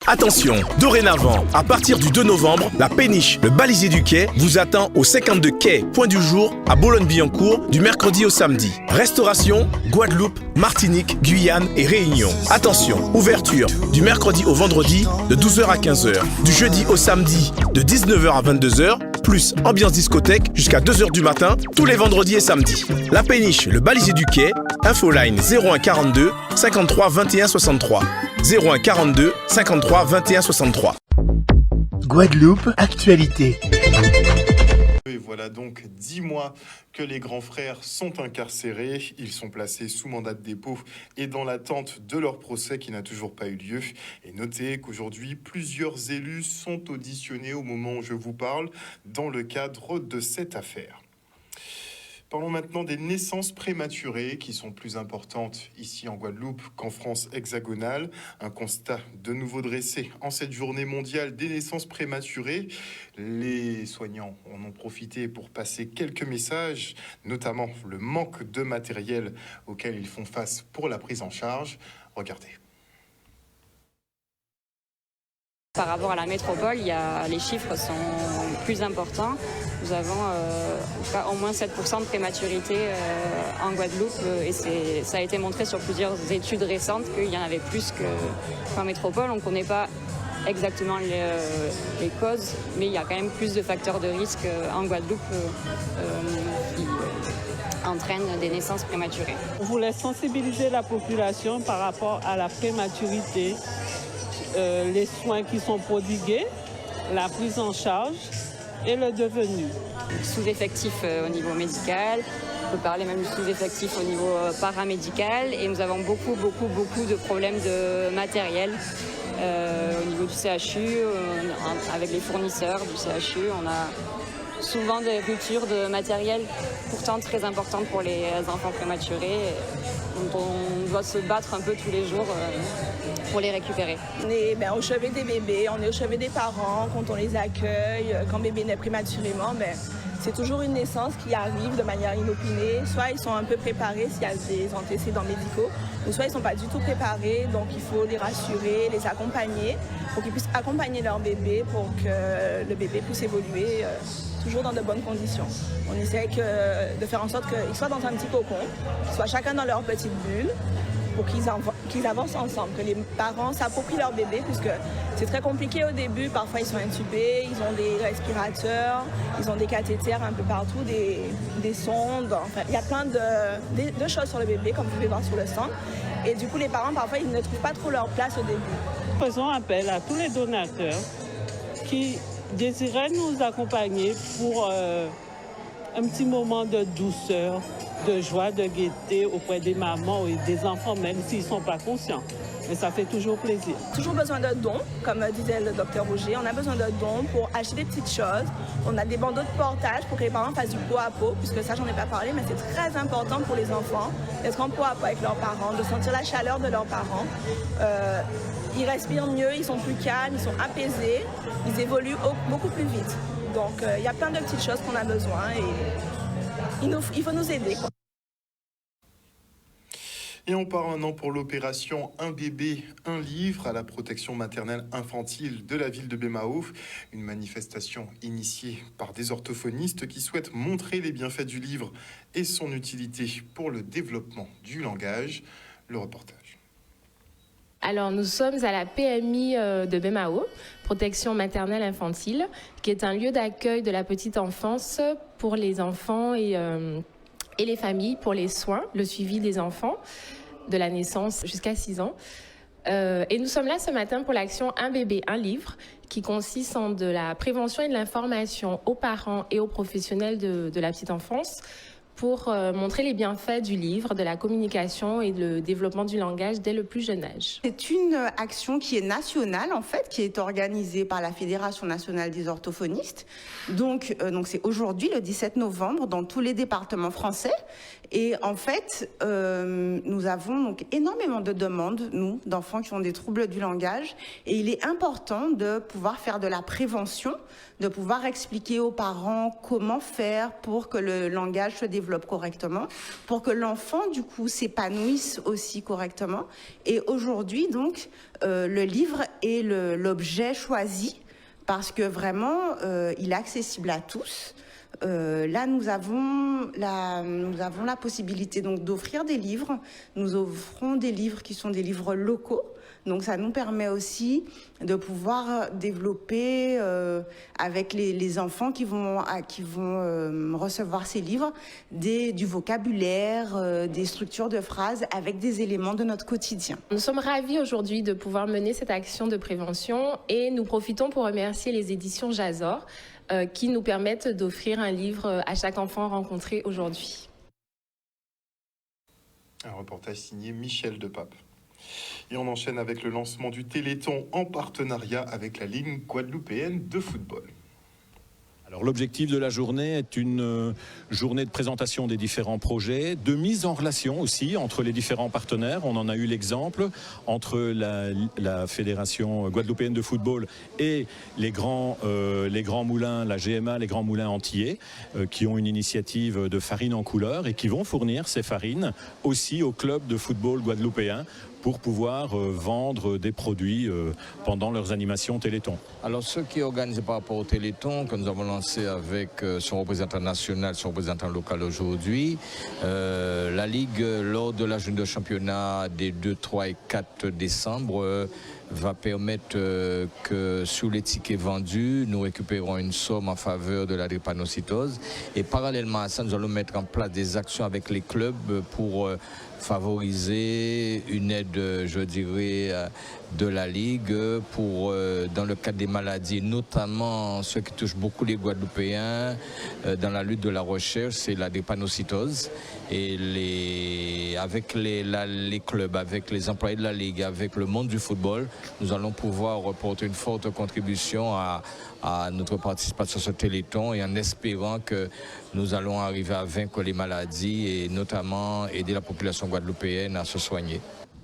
Attention, dorénavant, à partir du 2 novembre, la péniche, le balisier du quai, vous attend au 52 quai, point du jour, à Boulogne-Billancourt, du mercredi au samedi. Restauration, Guadeloupe, Martinique, Guyane et Réunion. Attention, ouverture du mercredi au vendredi de 12h à 15h, du jeudi au samedi de 19h à 22h, plus ambiance discothèque jusqu'à 2h du matin, tous les vendredis et samedis. La péniche, le balisier du quai, infoline 01 42 53 21 63. 01 42 53 21 63. Guadeloupe, actualité. Et voilà donc 10 mois que les grands frères sont incarcérés. Ils sont placés sous mandat de dépôt et dans l'attente de leur procès qui n'a toujours pas eu lieu. Et notez qu'aujourd'hui, plusieurs élus sont auditionnés au moment où je vous parle dans le cadre de cette affaire. Parlons maintenant des naissances prématurées qui sont plus importantes ici en Guadeloupe qu'en France hexagonale. Un constat de nouveau dressé en cette journée mondiale des naissances prématurées. Les soignants en ont profité pour passer quelques messages, notamment le manque de matériel auquel ils font face pour la prise en charge. Regardez. Par rapport à la métropole, les chiffres sont plus importants. Nous avons au moins 7% de prématurité en Guadeloupe et ça a été montré sur plusieurs études récentes qu'il y en avait plus qu'en métropole. On ne connaît pas exactement les causes, mais il y a quand même plus de facteurs de risque en Guadeloupe qui entraînent des naissances prématurées. On voulait sensibiliser la population par rapport à la prématurité. Les soins qui sont prodigués, la prise en charge et le devenu. Sous-effectif au niveau médical, on peut parler même de sous-effectif au niveau paramédical et nous avons beaucoup de problèmes de matériel au niveau du CHU, avec les fournisseurs du CHU. On a souvent des ruptures de matériel pourtant très importantes pour les enfants prématurés. Donc on doit se battre un peu tous les jours pour les récupérer. On est au chevet des bébés, on est au chevet des parents quand on les accueille. Quand bébé naît prématurément, c'est toujours une naissance qui arrive de manière inopinée. Soit ils sont un peu préparés s'il y a des antécédents médicaux, ou soit ils ne sont pas du tout préparés. Donc il faut les rassurer, les accompagner pour qu'ils puissent accompagner leur bébé pour que le bébé puisse évoluer toujours dans de bonnes conditions. On essaie de faire en sorte qu'ils soient dans un petit cocon, qu'ils soient chacun dans leur petite bulle, pour qu'ils avancent ensemble, que les parents s'approprient leur bébé, puisque c'est très compliqué au début. Parfois, ils sont intubés, ils ont des respirateurs, ils ont des cathéters un peu partout, des sondes. Enfin, il y a plein de choses sur le bébé, comme vous pouvez voir sur le stand. Et du coup, les parents, parfois, ils ne trouvent pas trop leur place au début. Faisons appel à tous les donateurs qui désiraient nous accompagner pour un petit moment de douceur, de joie, de gaieté auprès des mamans et des enfants, même s'ils ne sont pas conscients. Mais ça fait toujours plaisir. Toujours besoin de dons, comme disait le docteur Roger. On a besoin de dons pour acheter des petites choses. On a des bandeaux de portage pour que les parents fassent du pot à pot, puisque ça, j'en ai pas parlé, mais c'est très important pour les enfants d'être en pot à pot avec leurs parents, de sentir la chaleur de leurs parents. Ils respirent mieux, ils sont plus calmes, ils sont apaisés, ils évoluent beaucoup plus vite. Donc, il y a plein de petites choses qu'on a besoin et il faut nous aider, quoi. Et on part maintenant pour l'opération Un bébé, un livre à la protection maternelle infantile de la ville de Bémao. Une manifestation initiée par des orthophonistes qui souhaitent montrer les bienfaits du livre et son utilité pour le développement du langage. Le reportage. Alors, nous sommes à la PMI de Bémao, protection maternelle infantile, qui est un lieu d'accueil de la petite enfance pour les enfants et les familles, pour les soins, le suivi des enfants de la naissance jusqu'à 6 ans. Et nous sommes là ce matin pour l'action Un bébé, un livre, qui consiste en de la prévention et de l'information aux parents et aux professionnels de la petite enfance pour montrer les bienfaits du livre, de la communication et le développement du langage dès le plus jeune âge. C'est une action qui est nationale, en fait, qui est organisée par la Fédération nationale des orthophonistes. Donc c'est aujourd'hui, le 17 novembre, dans tous les départements français. Et en fait, nous avons donc énormément de demandes, nous, d'enfants qui ont des troubles du langage. Et il est important de pouvoir faire de la prévention, de pouvoir expliquer aux parents comment faire pour que le langage se développe correctement, pour que l'enfant, du coup, s'épanouisse aussi correctement. Et aujourd'hui, donc, le livre est l'objet choisi parce que vraiment, il est accessible à tous. Là, nous avons la possibilité donc d'offrir des livres. Nous offrons des livres qui sont des livres locaux. Donc, ça nous permet aussi de pouvoir développer avec les enfants qui vont recevoir ces livres du vocabulaire, des structures de phrases avec des éléments de notre quotidien. Nous sommes ravis aujourd'hui de pouvoir mener cette action de prévention et nous profitons pour remercier les éditions Jazor qui nous permettent d'offrir un livre à chaque enfant rencontré aujourd'hui. Un reportage signé Michel Depape. Et on enchaîne avec le lancement du Téléthon en partenariat avec la Ligue guadeloupéenne de football. Alors l'objectif de la journée est une journée de présentation des différents projets, de mise en relation aussi entre les différents partenaires. On en a eu l'exemple entre la Fédération guadeloupéenne de football et les grands moulins, la GMA, les grands moulins antillais, qui ont une initiative de farine en couleur et qui vont fournir ces farines aussi aux clubs de football guadeloupéens pour pouvoir vendre des produits pendant leurs animations Téléthon. Alors ce qui est organisé par rapport au Téléthon, que nous avons lancé avec son représentant national, son représentant local aujourd'hui, la Ligue, lors de la journée de championnat des 2, 3 et 4 décembre, va permettre que sous les tickets vendus, nous récupérons une somme en faveur de la drépanocytose. Et parallèlement à ça, nous allons mettre en place des actions avec les clubs pour favoriser une aide, je dirais, de la Ligue pour, dans le cadre des maladies, notamment ceux qui touchent beaucoup les Guadeloupéens dans la lutte de la recherche, c'est la drépanocytose. Et avec les clubs, avec les employés de la Ligue, avec le monde du football, nous allons pouvoir reporter une forte contribution à notre participation sur ce Téléthon et en espérant que nous allons arriver à vaincre les maladies et notamment aider la population guadeloupéenne à se soigner.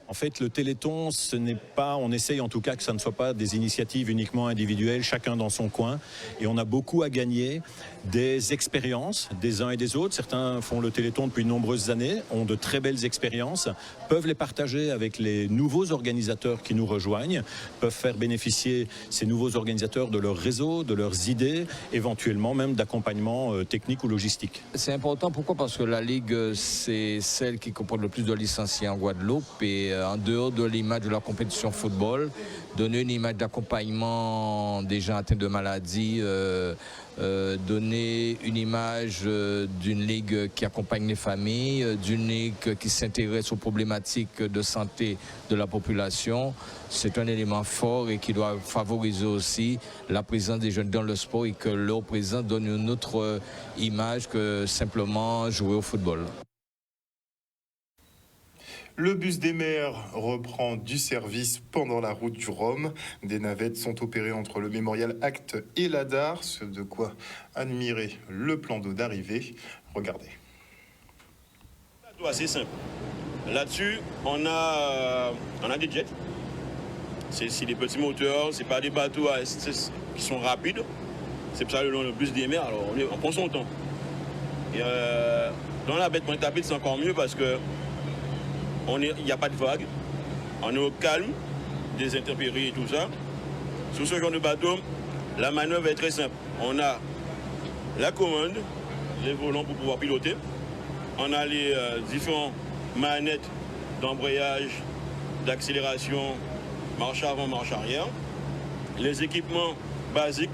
En fait, le Téléthon, ce n'est pas, on essaye en tout cas que ça ne soit pas des initiatives uniquement individuelles, chacun dans son coin. Et on a beaucoup à gagner des expériences des uns et des autres. Certains font le Téléthon depuis de nombreuses années, ont de très belles expériences, peuvent les partager avec les nouveaux organisateurs qui nous rejoignent, peuvent faire bénéficier ces nouveaux organisateurs de leur réseau, de leurs idées, éventuellement même d'accompagnement technique ou logistique. C'est important, pourquoi? Parce que la Ligue, c'est celle qui comporte le plus de licenciés en Guadeloupe et en dehors de l'image de la compétition football, donner une image d'accompagnement des gens atteints de maladies, donner une image d'une ligue qui accompagne les familles, d'une ligue qui s'intéresse aux problématiques de santé de la population. C'est un élément fort et qui doit favoriser aussi la présence des jeunes dans le sport et que leur présence donne une autre image que simplement jouer au football. Le bus des mers reprend du service pendant la route du Rhum. Des navettes sont opérées entre le Mémorial Acte et l'Adar, ce de quoi admirer le plan d'eau d'arrivée. Regardez. C'est assez simple. Là-dessus, on a des jets. C'est des petits moteurs, c'est pas des bateaux qui sont rapides. C'est pour ça le bus des mers, alors on prend son temps. Et dans la baie de Pointe-à-Pitre, c'est encore mieux parce que il n'y a pas de vagues, on est au calme des intempéries et tout ça. Sur ce genre de bateau, la manœuvre est très simple. On a la commande, les volants pour pouvoir piloter. On a les différentes manettes d'embrayage, d'accélération, marche avant, marche arrière. Les équipements basiques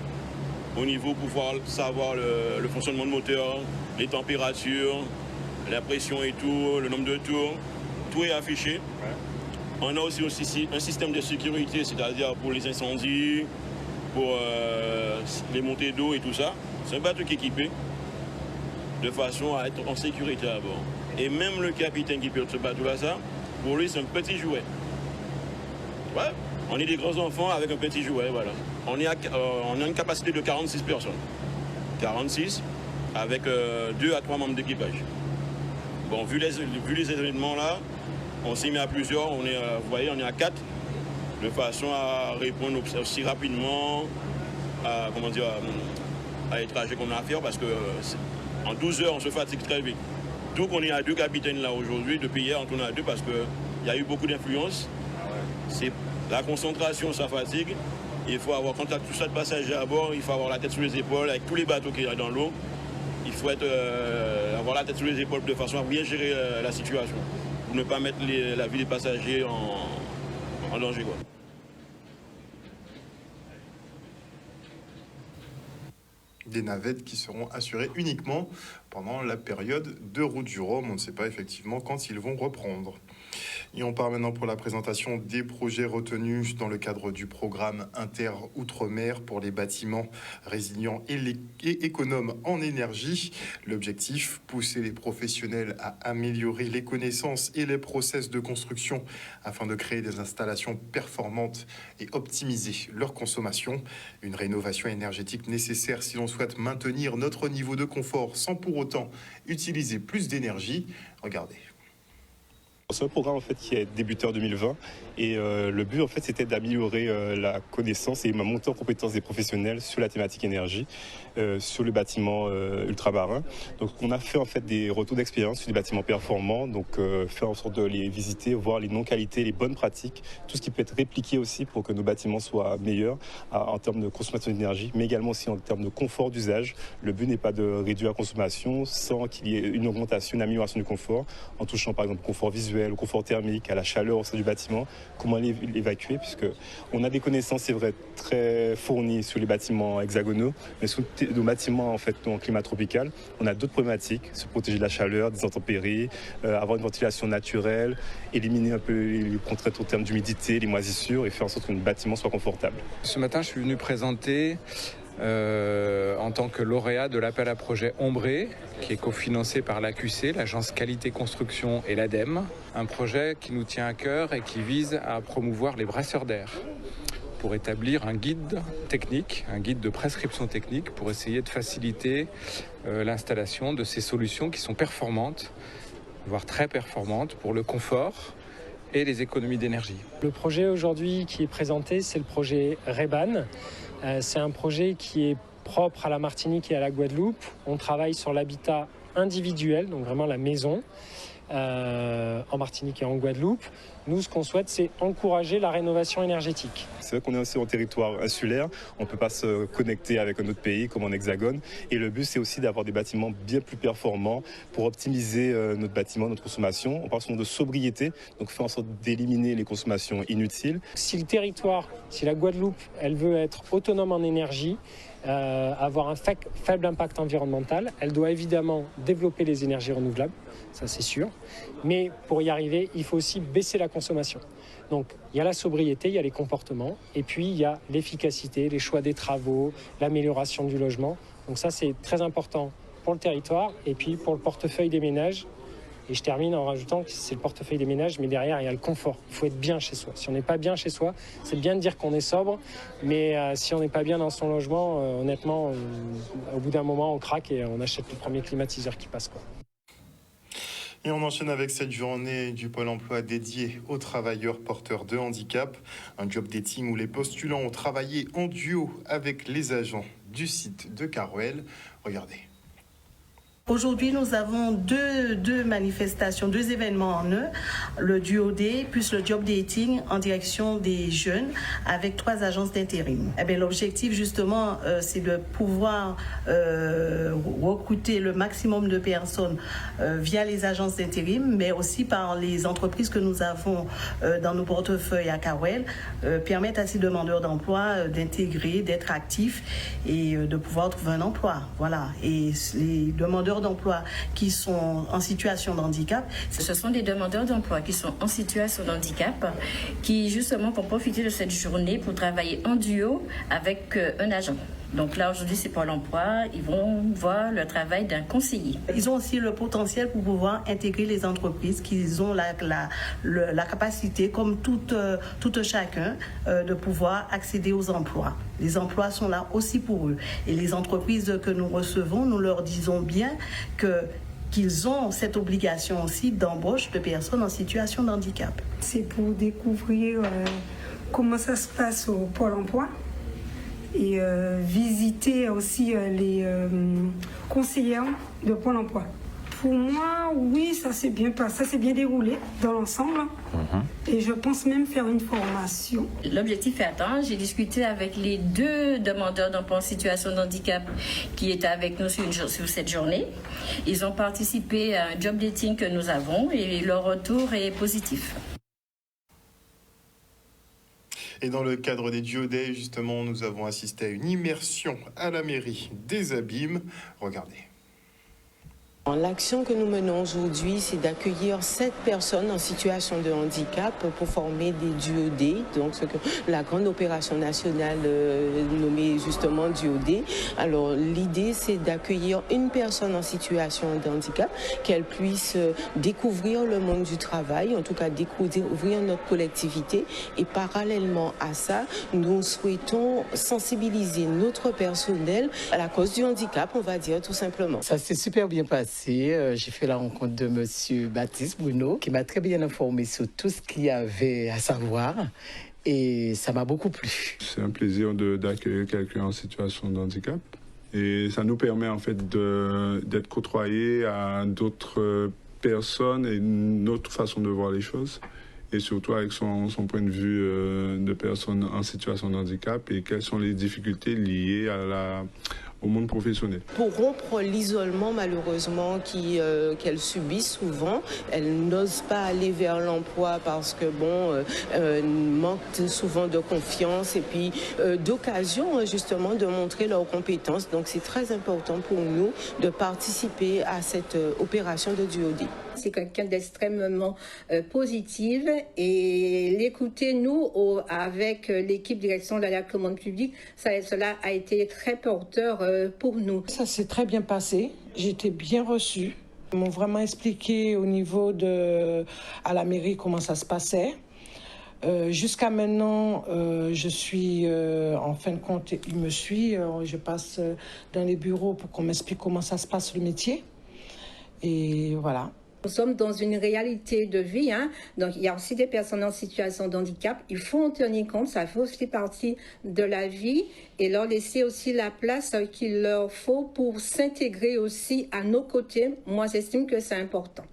au niveau pour pouvoir savoir le fonctionnement du moteur, les températures, la pression et tout, le nombre de tours. Tout est affiché. On a aussi un système de sécurité, c'est-à-dire pour les incendies, pour les montées d'eau et tout ça. C'est un bateau qui est équipé de façon à être en sécurité à bord. Et même le capitaine qui pilote ce bateau-là, pour lui, c'est un petit jouet. Ouais, on est des grands enfants avec un petit jouet, voilà. On a une capacité de 46 personnes. 46 avec 2 à 3 membres d'équipage. Bon, vu les événements là, on s'est mis à plusieurs, vous voyez, on est à 4, de façon à répondre aussi rapidement à les trajets qu'on a à faire, parce que en 12 heures, on se fatigue très vite. Donc on est à 2 capitaines là aujourd'hui, depuis hier on tourne à 2 parce qu'il y a eu beaucoup d'influence. C'est la concentration, ça fatigue. Il faut avoir, quand tu as tout ça de passagers à bord, il faut avoir la tête sous les épaules avec tous les bateaux qui sont dans l'eau. Il faut avoir la tête sous les épaules de façon à bien gérer la situation, pour ne pas mettre la vie des passagers en danger, quoi. Des navettes qui seront assurées uniquement pendant la période de route du Rhum. On ne sait pas effectivement quand ils vont reprendre. Et on part maintenant pour la présentation des projets retenus dans le cadre du programme Inter-Outre-mer pour les bâtiments résilients et économes en énergie. L'objectif, pousser les professionnels à améliorer les connaissances et les process de construction afin de créer des installations performantes et optimiser leur consommation. Une rénovation énergétique nécessaire si l'on souhaite maintenir notre niveau de confort sans pour autant utiliser plus d'énergie. Regardez. C'est un programme en fait qui est débuté en 2020 et le but en fait c'était d'améliorer la connaissance et ma montée en compétences des professionnels sur la thématique énergie, sur le bâtiment ultramarin. Donc on a fait en fait des retours d'expérience sur des bâtiments performants, donc faire en sorte de les visiter, voir les non-qualités, les bonnes pratiques, tout ce qui peut être répliqué aussi pour que nos bâtiments soient meilleurs en termes de consommation d'énergie, mais également aussi en termes de confort d'usage. Le but n'est pas de réduire la consommation sans qu'il y ait une augmentation, une amélioration du confort, en touchant par exemple au confort visuel, au confort thermique, à la chaleur au sein du bâtiment, comment l'évacuer, puisque on a des connaissances, c'est vrai, très fournies sur les bâtiments hexagonaux, mais sur nos bâtiments en fait en climat tropical, on a d'autres problématiques, se protéger de la chaleur, des intempéries, avoir une ventilation naturelle, éliminer un peu les contraintes en termes d'humidité, les moisissures et faire en sorte que notre bâtiment soit confortable. Ce matin, je suis venu présenter en tant que lauréat de l'appel à projet Ombré, qui est cofinancé par l'AQC, l'Agence Qualité Construction et l'ADEME. Un projet qui nous tient à cœur et qui vise à promouvoir les brasseurs d'air pour établir un guide technique, un guide de prescription technique pour essayer de faciliter l'installation de ces solutions qui sont performantes, voire très performantes pour le confort et les économies d'énergie. Le projet aujourd'hui qui est présenté, c'est le projet REBAN. C'est un projet qui est propre à la Martinique et à la Guadeloupe. On travaille sur l'habitat individuel, donc vraiment la maison, en Martinique et en Guadeloupe. Nous, ce qu'on souhaite, c'est encourager la rénovation énergétique. C'est vrai qu'on est aussi en territoire insulaire, on ne peut pas se connecter avec un autre pays comme en Hexagone. Et le but, c'est aussi d'avoir des bâtiments bien plus performants pour optimiser notre bâtiment, notre consommation. On parle souvent de sobriété, donc faire en sorte d'éliminer les consommations inutiles. Si le territoire, si la Guadeloupe, elle veut être autonome en énergie, avoir un faible impact environnemental, elle doit évidemment développer les énergies renouvelables, ça c'est sûr. Mais pour y arriver, il faut aussi baisser la consommation. Donc il y a la sobriété, il y a les comportements, et puis il y a l'efficacité, les choix des travaux, l'amélioration du logement. Donc ça c'est très important pour le territoire et puis pour le portefeuille des ménages. Et je termine en rajoutant que c'est le portefeuille des ménages, mais derrière, il y a le confort. Il faut être bien chez soi. Si on n'est pas bien chez soi, c'est bien de dire qu'on est sobre, mais si on n'est pas bien dans son logement, honnêtement, au bout d'un moment, on craque et on achète le premier climatiseur qui passe, quoi. Et on enchaîne avec cette journée du Pôle emploi dédiée aux travailleurs porteurs de handicap. Un job dating où les postulants ont travaillé en duo avec les agents du site de Carouel. Regardez. Aujourd'hui, nous avons deux manifestations, 2 événements en un. Le duo D plus le job dating en direction des jeunes avec 3 agences d'intérim. L'objectif, justement, c'est de pouvoir recruter le maximum de personnes via les agences d'intérim, mais aussi par les entreprises que nous avons dans nos portefeuilles à Carouel, permettre à ces demandeurs d'emploi d'intégrer, d'être actifs et de pouvoir trouver un emploi. Voilà. Et les demandeurs d'emploi qui sont en situation de handicap. Ce sont des demandeurs d'emploi qui sont en situation de handicap qui justement vont profiter de cette journée pour travailler en duo avec un agent. Donc là, aujourd'hui, c'est pour l'emploi. Ils vont voir le travail d'un conseiller. Ils ont aussi le potentiel pour pouvoir intégrer les entreprises, qu'ils ont la capacité, comme tout chacun, de pouvoir accéder aux emplois. Les emplois sont là aussi pour eux. Et les entreprises que nous recevons, nous leur disons bien qu'ils ont cette obligation aussi d'embauche de personnes en situation de handicap. C'est pour découvrir comment ça se passe au Pôle emploi et visiter aussi les conseillers de Pôle emploi. Pour moi, oui, ça s'est bien passé, ça s'est bien déroulé dans l'ensemble. Et je pense même faire une formation. L'objectif est atteint. J'ai discuté avec les 2 demandeurs d'emploi en situation de handicap qui étaient avec nous sur cette journée. Ils ont participé à un job dating que nous avons et leur retour est positif. Et dans le cadre des Duo Days, justement, nous avons assisté à une immersion à la mairie des Abîmes. Regardez. L'action que nous menons aujourd'hui, c'est d'accueillir 7 personnes en situation de handicap pour former des duodés, donc la grande opération nationale nommée justement duodé. Alors l'idée, c'est d'accueillir une personne en situation de handicap, qu'elle puisse découvrir le monde du travail, en tout cas découvrir notre collectivité. Et parallèlement à ça, nous souhaitons sensibiliser notre personnel à la cause du handicap, on va dire tout simplement. Ça s'est super bien passé. J'ai fait la rencontre de monsieur Baptiste Bruno qui m'a très bien informé sur tout ce qu'il y avait à savoir et ça m'a beaucoup plu. C'est un plaisir d'accueillir quelqu'un en situation de handicap et ça nous permet en fait d'être côtoyés à d'autres personnes et une autre façon de voir les choses et surtout avec son point de vue de personne en situation de handicap et quelles sont les difficultés liées au monde professionnel. Pour rompre l'isolement malheureusement qu'elles subissent souvent, elles n'osent pas aller vers l'emploi parce que manquent souvent de confiance et puis d'occasion justement de montrer leurs compétences. Donc c'est très important pour nous de participer à cette opération de duodé. C'est quelqu'un d'extrêmement positive et l'écouter nous avec l'équipe direction de la commande publique, cela a été très porteur pour nous. Ça s'est très bien passé, j'ai été bien reçue. Ils m'ont vraiment expliqué au niveau à la mairie comment ça se passait. Jusqu'à maintenant, je suis en fin de compte, il me suit, je passe dans les bureaux pour qu'on m'explique comment ça se passe le métier. Et voilà. Nous sommes dans une réalité de vie, donc il y a aussi des personnes en situation de handicap. Il faut en tenir compte, ça fait aussi partie de la vie et leur laisser aussi la place qu'il leur faut pour s'intégrer aussi à nos côtés. Moi, j'estime que c'est important.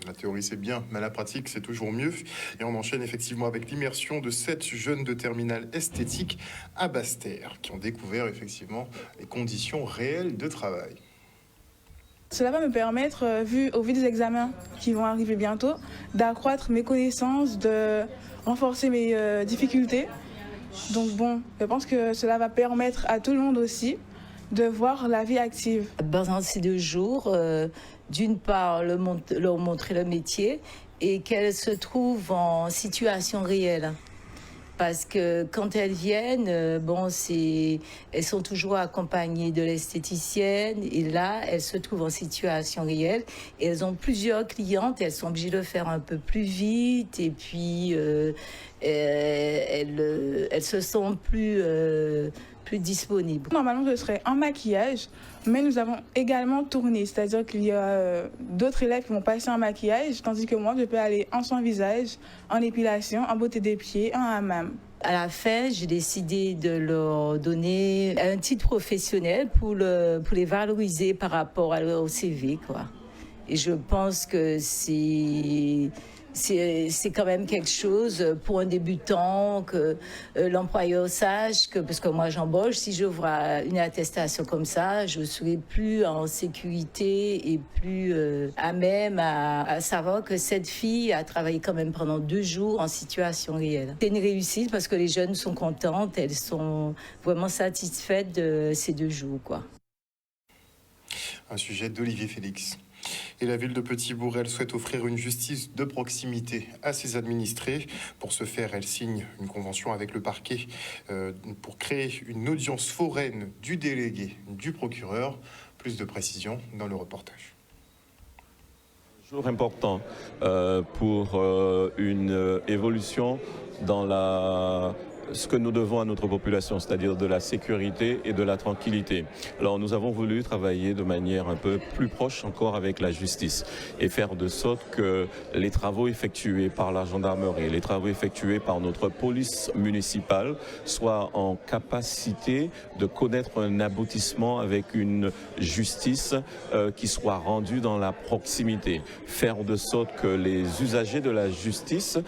La théorie, c'est bien, mais la pratique, c'est toujours mieux. Et on enchaîne effectivement avec l'immersion de 7 jeunes de terminale esthétique à Basse-Terre qui ont découvert effectivement les conditions réelles de travail. Cela va me permettre, au vu des examens qui vont arriver bientôt, d'accroître mes connaissances, de renforcer mes difficultés. Donc je pense que cela va permettre à tout le monde aussi de voir la vie active. Pendant ces 2 jours, d'une part, leur montrer le métier et qu'elles se trouvent en situation réelle. Parce que quand elles viennent, elles sont toujours accompagnées de l'esthéticienne et là, elles se trouvent en situation réelle. Et elles ont plusieurs clientes, elles sont obligées de faire un peu plus vite et puis elles se sentent plus disponibles. Normalement, je serais en maquillage, mais nous avons également tourné, c'est-à-dire qu'il y a d'autres élèves qui vont passer en maquillage, tandis que moi, je peux aller en soin visage, en épilation, en beauté des pieds, en hammam. À la fin, j'ai décidé de leur donner un titre professionnel pour les valoriser par rapport au CV, quoi. Et je pense que c'est quand même quelque chose pour un débutant, que l'employeur sache que, parce que moi j'embauche, si j'ouvre une attestation comme ça, je serai plus en sécurité et plus à même à savoir que cette fille a travaillé quand même pendant 2 jours en situation réelle. C'est une réussite parce que les jeunes sont contentes, elles sont vraiment satisfaites de ces 2 jours, quoi. Un sujet d'Olivier Félix. Et la ville de Petit-Bourg, elle souhaite offrir une justice de proximité à ses administrés. Pour ce faire, elle signe une convention avec le parquet pour créer une audience foraine du délégué du procureur. Plus de précisions dans le reportage. Jour important pour une évolution dans la ce que nous devons à notre population, c'est-à-dire de la sécurité et de la tranquillité. Alors nous avons voulu travailler de manière un peu plus proche encore avec la justice et faire de sorte que les travaux effectués par la gendarmerie, les travaux effectués par notre police municipale soient en capacité de connaître un aboutissement avec une justice qui soit rendue dans la proximité. Faire de sorte que les usagers de la justice,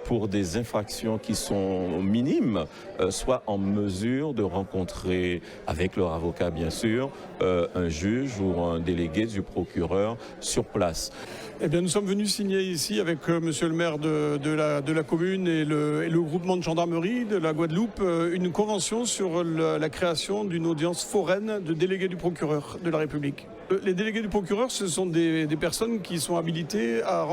pour des infractions qui sont minimes, soient en mesure de rencontrer, avec leur avocat bien sûr, un juge ou un délégué du procureur sur place. Eh bien, nous sommes venus signer ici avec monsieur le maire de la commune et le groupement de gendarmerie de la Guadeloupe une convention sur la création d'une audience foraine de délégués du procureur de la République. Les délégués du procureur, ce sont des personnes qui sont habilitées à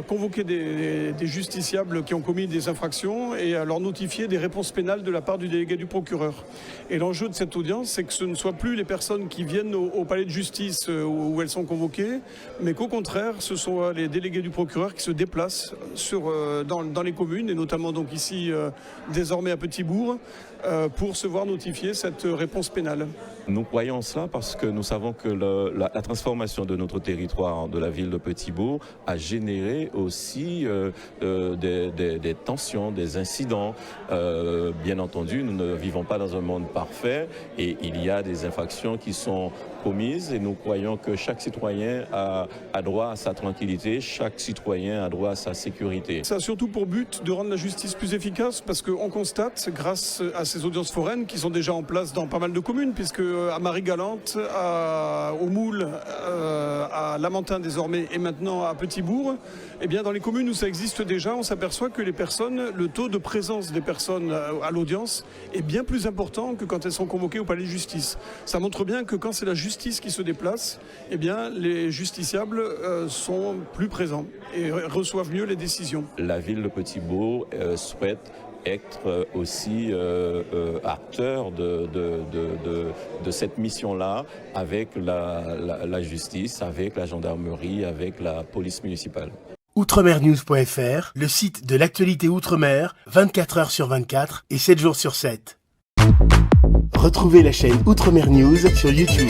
convoquer des justiciables qui ont commis des infractions et à leur notifier des réponses pénales de la part du délégué du procureur. Et l'enjeu de cette audience, c'est que ce ne soient plus les personnes qui viennent au palais de justice où elles sont convoquées, mais qu'au contraire, ce sont les délégués du procureur qui se déplacent dans les communes, et notamment donc ici, désormais à Petit-Bourg, pour se voir notifier cette réponse pénale. Nous croyons cela parce que nous savons que la transformation de notre territoire, de la ville de Petit-Bourg, a généré aussi des tensions, des incidents. Bien entendu, nous ne vivons pas dans un monde parfait et il y a des infractions qui sont commises et nous croyons que chaque citoyen a droit à sa tranquillité, chaque citoyen a droit à sa sécurité. Ça a surtout pour but de rendre la justice plus efficace parce qu'on constate, grâce à ces audiences foraines qui sont déjà en place dans pas mal de communes, puisque à Marie-Galante, au Moule, à Lamentin désormais et maintenant à Petit-Bourg, eh bien dans les communes où ça existe déjà, on s'aperçoit que le taux de présence des personnes à l'audience est bien plus important que quand elles sont convoquées au palais de justice. Ça montre bien que quand c'est la justice qui se déplace, eh bien les justiciables sont plus présents et reçoivent mieux les décisions. La ville de Petit-Bourg souhaite être aussi acteur de cette mission-là avec la justice, avec la gendarmerie, avec la police municipale. Outremernews.fr, le site de l'actualité Outre-mer, 24 heures sur 24 et 7 jours sur 7. Retrouvez la chaîne Outremer News sur YouTube.